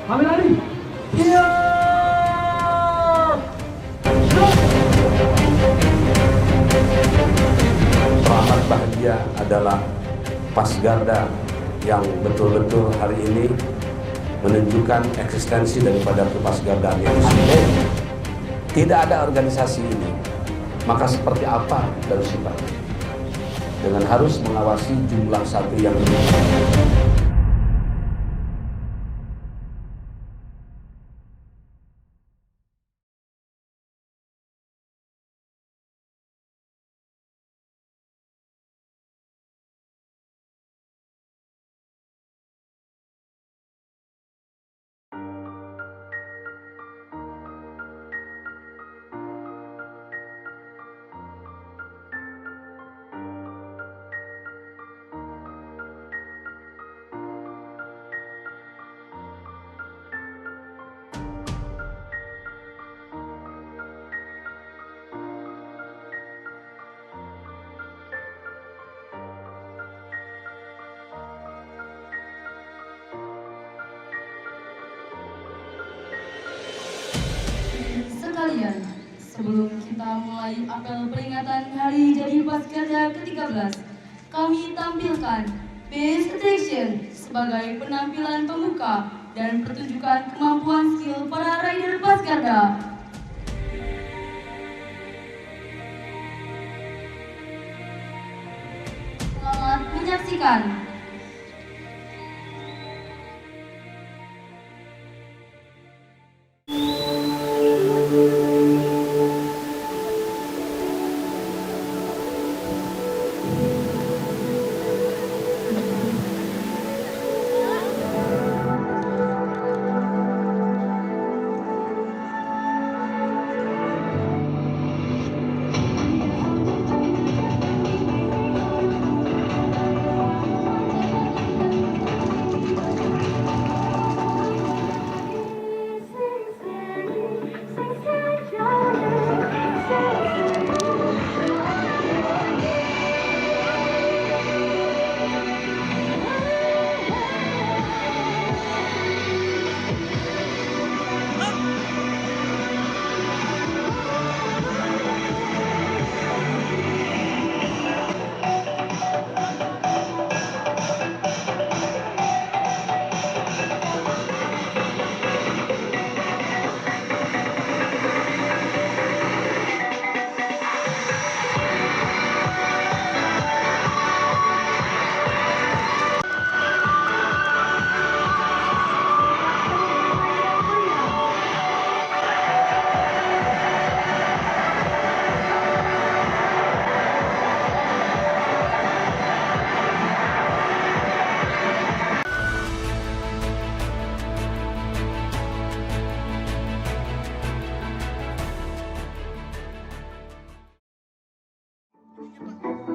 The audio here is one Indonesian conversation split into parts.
Kami lari. Iya. Teramat bahagia adalah Pasgarda yang betul-betul hari ini menunjukkan eksistensi daripada Kepasgardaan yang asli. Tidak ada organisasi ini, maka seperti apa dan sifatnya? Dengan harus mengawasi jumlah santri yang lebih. Sekalian, sebelum kita mulai apel peringatan Hari Jadi Pasgarda ke-13, kami tampilkan Base Attraction sebagai penampilan pembuka dan pertunjukan kemampuan skill para rider Pasgarda. Selamat menyaksikan.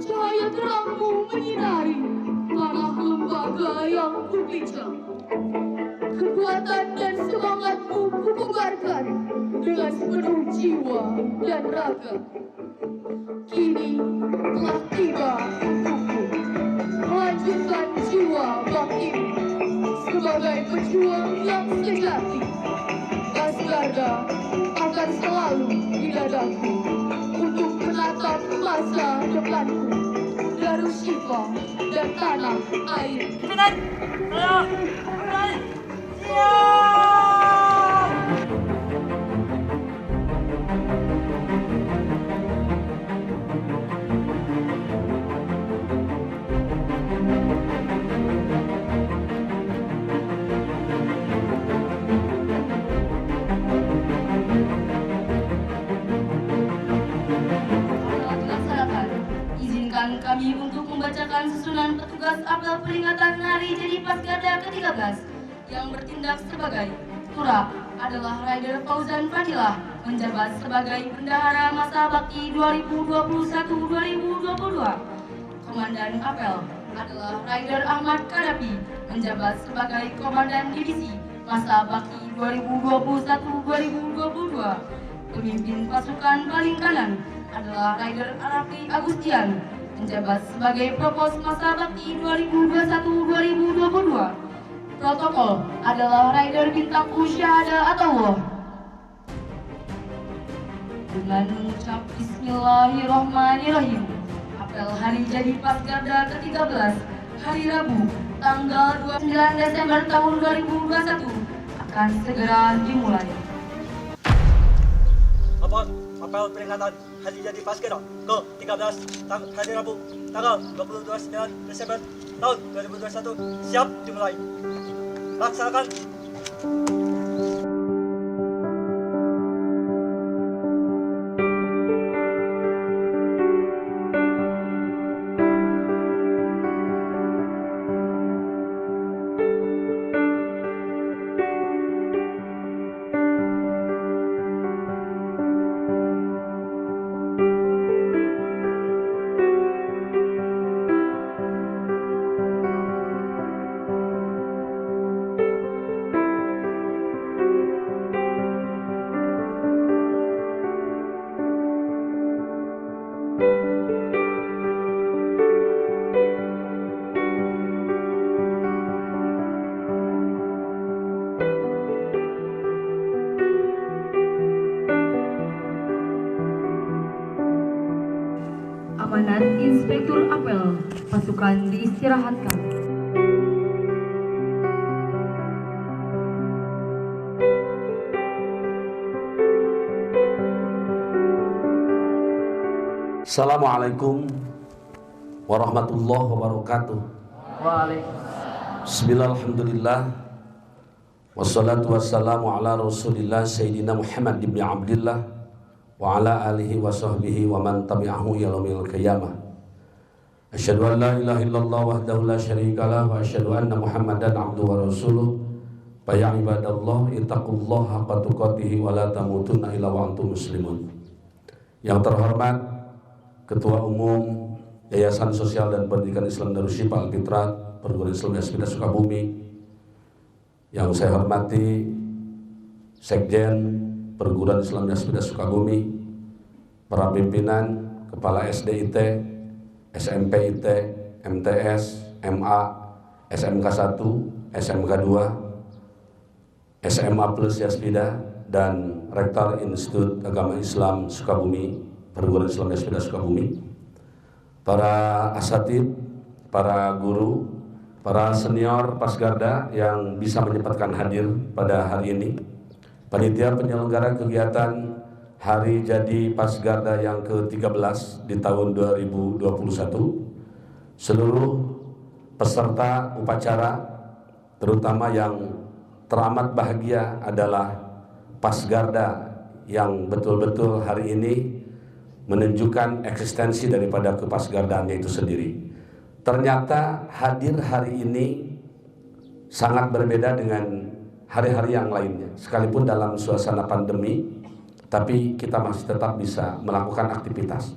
Cahaya terangmu menyinari tanah lembaga yang berbincang. Kekuatan dan semangatmu kukobarkan dengan sepenuh jiwa dan raga. Kini telah tiba untukku melanjutkan jiwa baktimu sebagai pejuang yang sejati. Pasgarda akan selalu di dadaku untuk menatap masa depanku, Darushifa dan tanah air. Kami untuk membacakan susunan petugas apel peringatan Hari Jadi Pasgarda ke-13 yang bertindak sebagai Turap adalah Rider Fauzan Fadilah, menjabat sebagai Bendahara Masa Bakti 2021-2022. Komandan apel adalah Rider Ahmad Kadapi, menjabat sebagai Komandan Divisi Masa Bakti 2021-2022. Pemimpin pasukan paling kanan adalah Rider Arafi Agustian, menjabat sebagai Propos Masa Bakti 2021-2022. protokol adalah rider bintang syahada atau Allah. Dengan mengucap Bismillahirrahmanirrahim, apel hari jadi Pasgarda ke-13 hari Rabu tanggal 29 Desember tahun 2021 akan segera dimulai. Apel peringatan hari jadi Pasgarda ke-13 hari Rabu tanggal 29 Desember tahun 2021 siap dimulai. Laksanakan. Amanat Inspektur Apel, pasukan diistirahatkan. Assalamualaikum warahmatullahi wabarakatuh. Waalaikumsalam. Bismillahirrahmanirrahim. Wassalatu wassalamu ala Rasulillah Sayyidina Muhammad ibn Abdillah wa ala alihi wa sahbihi wa man tabi'ahu ila yaumil qiyamah. Asyhadu an la ilaha illallah wahdahu la syarikalah wa asyhadu anna Muhammadan abduhu wa rasuluh. Fa ya ibadallah ittaqullaha haqqa tuqatih wa la tamutunna illa wa antum muslimun. Yang terhormat Ketua Umum Yayasan Sosial dan Pendidikan Islam Darus Syifa Al-Fitrat Perguruan Islam Yasmina Sukabumi, yang saya hormati Sekjen Perguruan Islam Yasmina Sukabumi, para pimpinan, Kepala SDIT, SMPIT, MTS, MA, SMK 1, SMK 2, SMA Plus Yasmida, dan Rektor Institut Agama Islam Sukabumi, Perguruan Islam Yasmina Sukabumi, para asatid, para guru, para senior Pasgarda yang bisa menyempatkan hadir pada hari ini, panitia penyelenggara kegiatan Hari Jadi Pasgarda yang ke-13 di tahun 2021, seluruh peserta upacara, terutama yang teramat bahagia adalah Pasgarda yang betul-betul hari ini menunjukkan eksistensi daripada kepasgardaannya itu sendiri. Ternyata hadir hari ini sangat berbeda dengan hari-hari yang lainnya. Sekalipun dalam suasana pandemi, tapi kita masih tetap bisa melakukan aktivitas.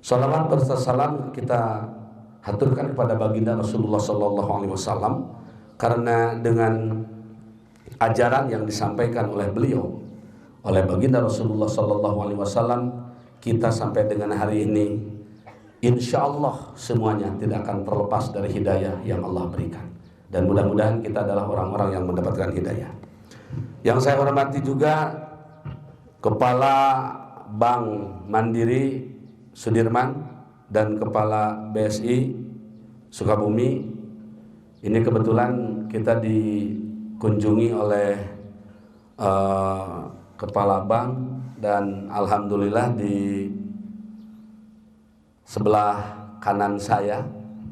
Salawat berserta salam kita haturkan kepada baginda Rasulullah SAW, karena dengan ajaran yang disampaikan oleh beliau, oleh baginda Rasulullah SAW, kita sampai dengan hari ini, insya Allah semuanya tidak akan terlepas dari hidayah yang Allah berikan. Dan mudah-mudahan kita adalah orang-orang yang mendapatkan hidayah. Yang saya hormati juga Kepala Bank Mandiri Sudirman dan Kepala BSI Sukabumi. Ini kebetulan kita dikunjungi oleh Kepala Bank, dan alhamdulillah di sebelah kanan saya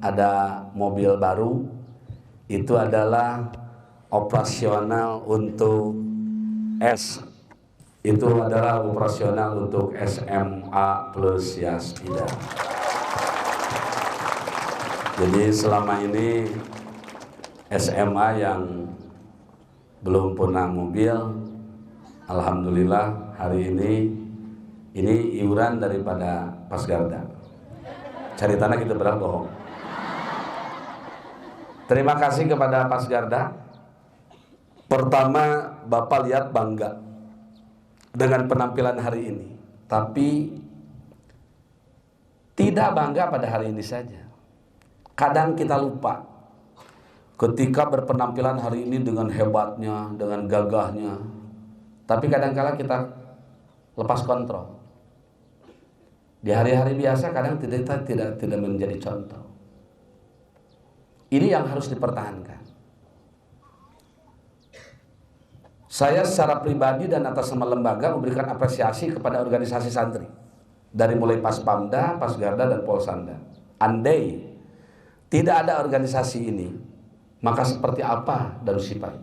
ada mobil baru. Itu adalah operasional untuk SMA Plus Yasmida. Jadi selama ini SMA yang belum punya mobil, alhamdulillah hari ini iuran daripada Pasgarda. Cari tanah kita berapa bohong. Terima kasih kepada Pasgarda. Pertama, Bapak lihat bangga dengan penampilan hari ini. Tapi tidak bangga pada hari ini saja. Kadang kita lupa ketika berpenampilan hari ini dengan hebatnya, dengan gagahnya, tapi kadang-kala kita lepas kontrol. Di hari-hari biasa kadang tidak menjadi contoh. Ini yang harus dipertahankan. Saya secara pribadi dan atas nama lembaga memberikan apresiasi kepada organisasi santri, dari mulai Paspamda, Pasgarda, dan Polsanda. Andai tidak ada organisasi ini, maka seperti apa Darushipai?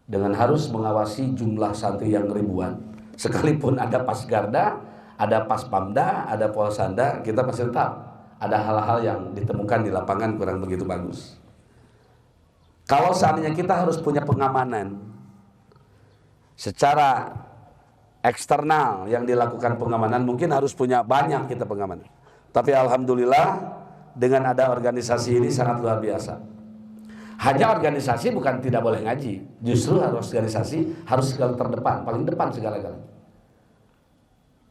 Dengan harus mengawasi jumlah santri yang ribuan, sekalipun ada Pasgarda, ada Paspamda, ada Polsanda, kita pasti tahu ada hal-hal yang ditemukan di lapangan kurang begitu bagus. Kalau seandainya kita harus punya pengamanan secara eksternal yang dilakukan pengamanan, mungkin harus punya banyak kita pengamanan. Tapi alhamdulillah dengan ada organisasi ini sangat luar biasa. Hanya organisasi bukan tidak boleh ngaji, justru harus organisasi harus segala terdepan, paling depan segala-galanya.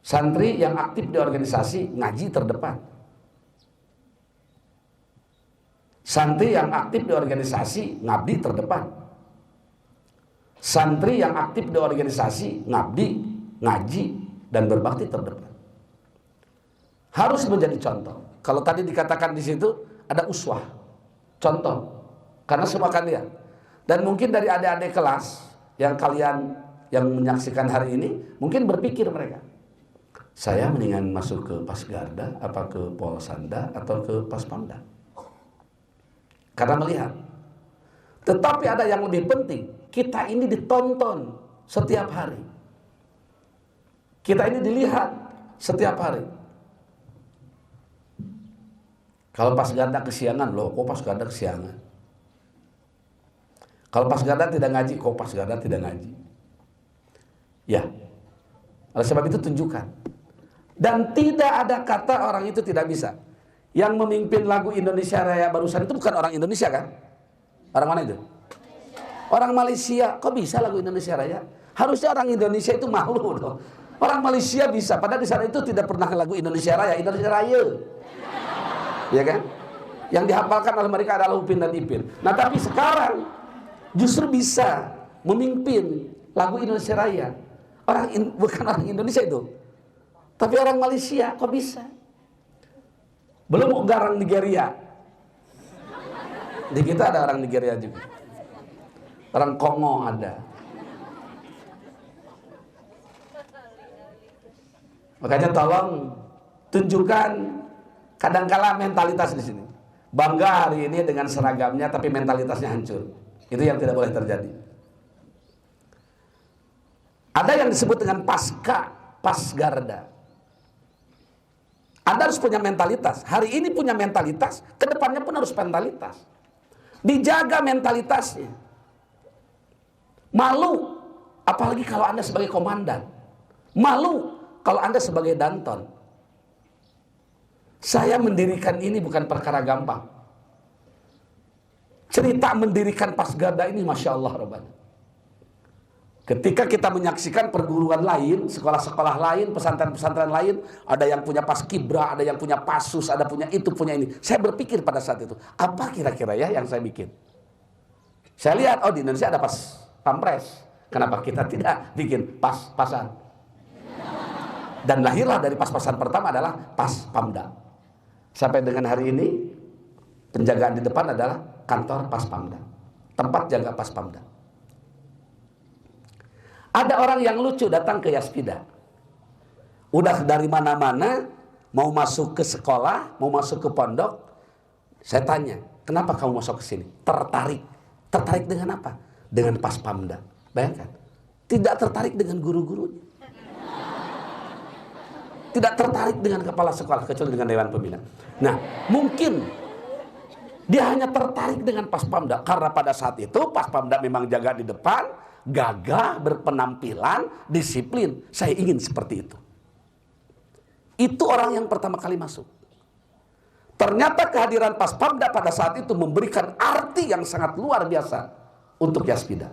Santri yang aktif di organisasi ngaji terdepan. Santri yang aktif di organisasi ngabdi terdepan. Santri yang aktif di organisasi ngabdi, ngaji, dan berbakti terdepan. Harus menjadi contoh. Kalau tadi dikatakan di situ ada uswah, contoh. Karena semua akan lihat. Dan mungkin dari adik-adik kelas yang kalian yang menyaksikan hari ini, mungkin berpikir mereka, saya mendingan masuk ke Pasgarda, apa ke Polsanda, atau ke Paspamda. Karena melihat. Tetapi ada yang lebih penting, kita ini ditonton setiap hari. Kita ini dilihat setiap hari. Kalau Pasgarda kesiangan, loh kok Pasgarda kesiangan? Kalau Pasgarda tidak ngaji, kok Pasgarda tidak ngaji? Ya, oleh sebab itu tunjukkan. Dan tidak ada kata orang itu tidak bisa. Yang memimpin lagu Indonesia Raya barusan itu bukan orang Indonesia kan? Orang mana itu? Orang Malaysia. Kok bisa lagu Indonesia Raya? Harusnya orang Indonesia itu malu dong. Orang Malaysia bisa, padahal di sana itu tidak pernah lagu Indonesia Raya, Indonesia Raya. Ya kan? Yang dihafalkan oleh mereka adalah Upin dan Ipin. Nah tapi sekarang justru bisa memimpin lagu Indonesia Raya. Bukan orang Indonesia itu, tapi orang Malaysia. Kok bisa? Belum garang Nigeria. Di kita ada orang Nigeria juga. Orang Kongo ada. Makanya tolong tunjukkan kadangkala mentalitas di sini. Bangga hari ini dengan seragamnya, tapi mentalitasnya hancur. Itu yang tidak boleh terjadi. Ada yang disebut dengan Pasgarda. Anda harus punya mentalitas. Hari ini punya mentalitas, kedepannya pun harus mentalitas. Dijaga mentalitasnya. Malu, apalagi kalau Anda sebagai komandan. Malu kalau Anda sebagai danton. Saya mendirikan ini bukan perkara gampang. Cerita mendirikan Pasgarda ini Masya Allah Rabbana. Ketika kita menyaksikan perguruan lain, sekolah-sekolah lain, pesantren-pesantren lain, ada yang punya Paskibra, ada yang punya Pasus, ada punya itu, punya ini. Saya berpikir pada saat itu, apa kira-kira ya yang saya bikin? Saya lihat, oh di Indonesia ada Pampres. Kenapa kita tidak bikin Pas-Pasan? Dan lahirlah dari Pas-Pasan pertama adalah Paspamda. Sampai dengan hari ini, penjagaan di depan adalah kantor Paspamda. Tempat jaga Paspamda. Ada orang yang lucu datang ke Yaspida. Udah dari mana-mana, mau masuk ke sekolah, mau masuk ke pondok. Saya tanya, kenapa kamu masuk ke sini? Tertarik. Tertarik dengan apa? Dengan Paspamda. Bayangkan. Tidak tertarik dengan guru-gurunya. Tidak tertarik dengan kepala sekolah, kecuali dengan Dewan Pembina. Nah, mungkin dia hanya tertarik dengan Paspamda. Karena pada saat itu Paspamda memang jaga di depan, gagah, berpenampilan, disiplin. Saya ingin seperti itu. Itu orang yang pertama kali masuk. Ternyata kehadiran Paspamda pada saat itu memberikan arti yang sangat luar biasa untuk Yaspida.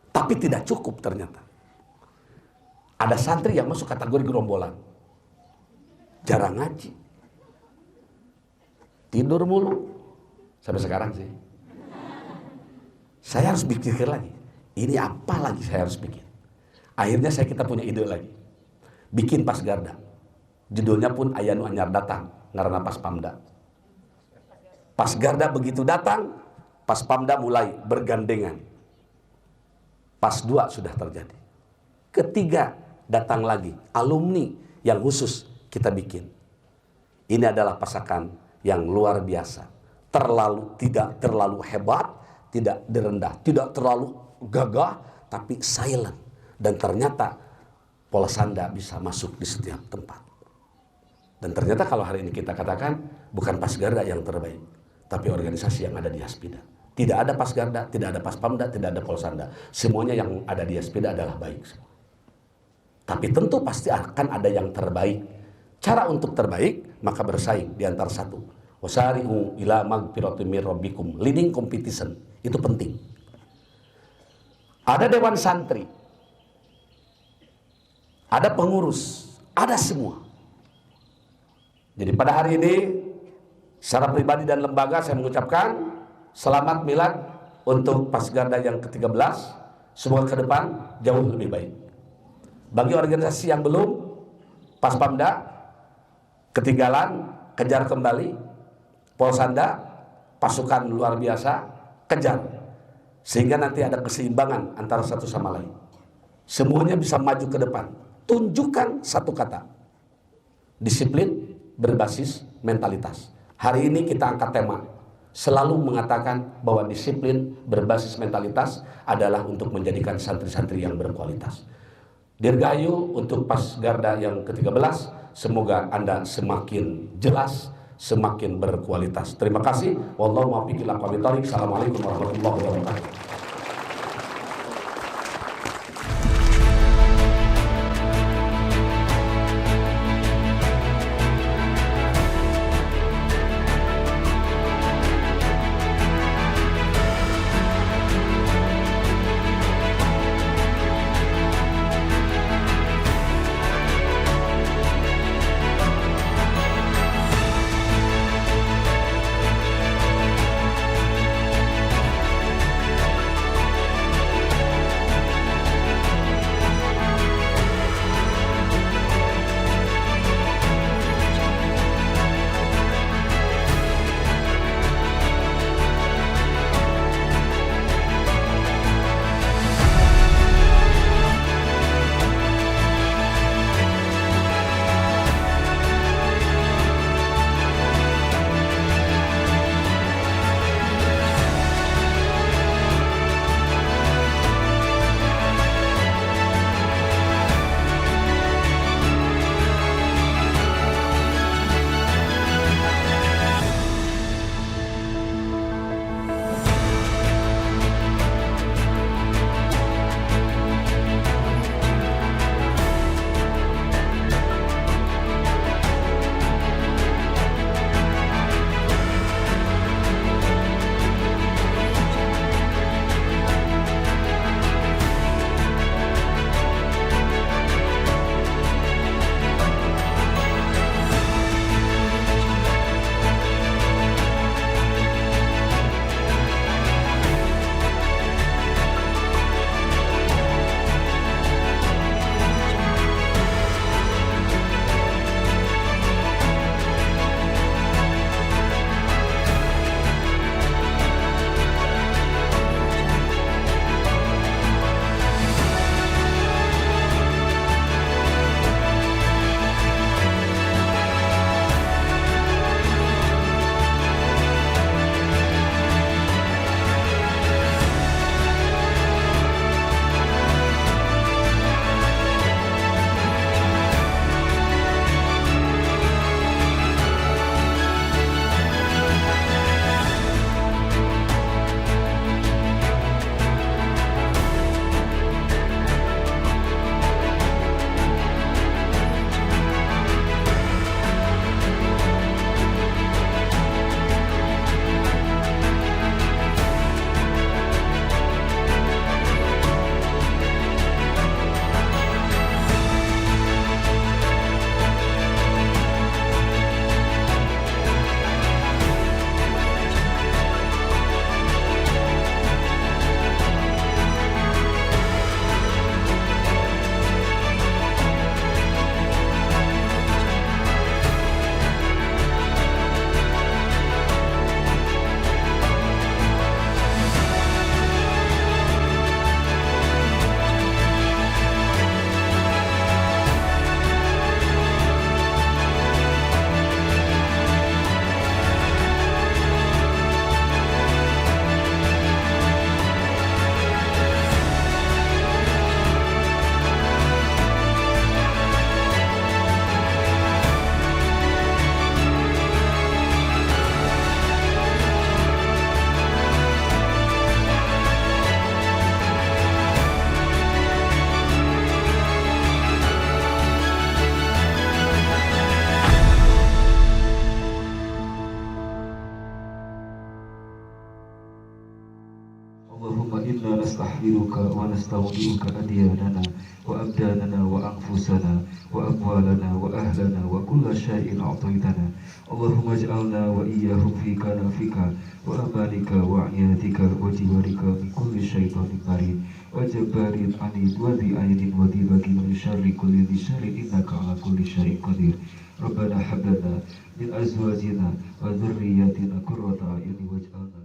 Tapi tidak cukup ternyata. Ada santri yang masuk kategori gerombolan. Jarang ngaji. Tidur mulu. Sampai sekarang sih. Saya harus pikir lagi. Ini apa lagi saya harus bikin? Akhirnya kita punya ide lagi. Bikin Pasgarda. Judulnya pun Ayanu Anyar Datang. Karena Paspamda. Pasgarda begitu datang, Paspamda mulai bergandengan. Pas 2 sudah terjadi. Ketiga datang lagi, alumni yang khusus kita bikin. Ini adalah pasakan yang luar biasa. Tidak terlalu hebat, tidak rendah, tidak terlalu gagah, tapi silent. Dan ternyata Polsanda bisa masuk di setiap tempat. Dan ternyata kalau hari ini kita katakan bukan Pasgarda yang terbaik, tapi organisasi yang ada di Haspida. Tidak ada Pasgarda, tidak ada Paspamda, tidak ada Polsanda. Semuanya yang ada di Haspida adalah baik semua. Tapi tentu pasti akan ada yang terbaik. Cara untuk terbaik maka bersaing di antara satu. Wasari'u ila magfiratin mir rabbikum. Leading competition itu penting. Ada dewan santri, ada pengurus, ada semua. Jadi pada hari ini secara pribadi dan lembaga saya mengucapkan selamat milad untuk Pasgarda yang ke-13. Semoga ke depan jauh lebih baik. Bagi organisasi yang belum, Paspamda ketinggalan, kejar kembali. Polsanda, pasukan luar biasa, kejar. Sehingga nanti ada keseimbangan antara satu sama lain. Semuanya bisa maju ke depan. Tunjukkan satu kata. Disiplin berbasis mentalitas. Hari ini kita angkat tema. Selalu mengatakan bahwa disiplin berbasis mentalitas adalah untuk menjadikan santri-santri yang berkualitas. Dirgahayu untuk Pasgarda yang ke-13, semoga Anda semakin jelas, semakin berkualitas. Terima kasih. Wallahu muwaffiq ila aqwamit thoriq. Assalamualaikum warahmatullahi wabarakatuh. اللهم إنا نستحفظك ونستودعك أدياننا وأبداننا وأنفسنا وأموالنا وأهلنا وكل شيء أعطيتنا. اللهم اجعلنا وإياهم في كنفك وأمانك وعنايتك وجوارك من كل شيطان مريد وجبار عنيد وذي عين وذي بغي من شر كل ذي شر إنك على كل شيء قدير. ربنا هب لنا من أزواجنا وذرياتنا قرة أعين واجعلنا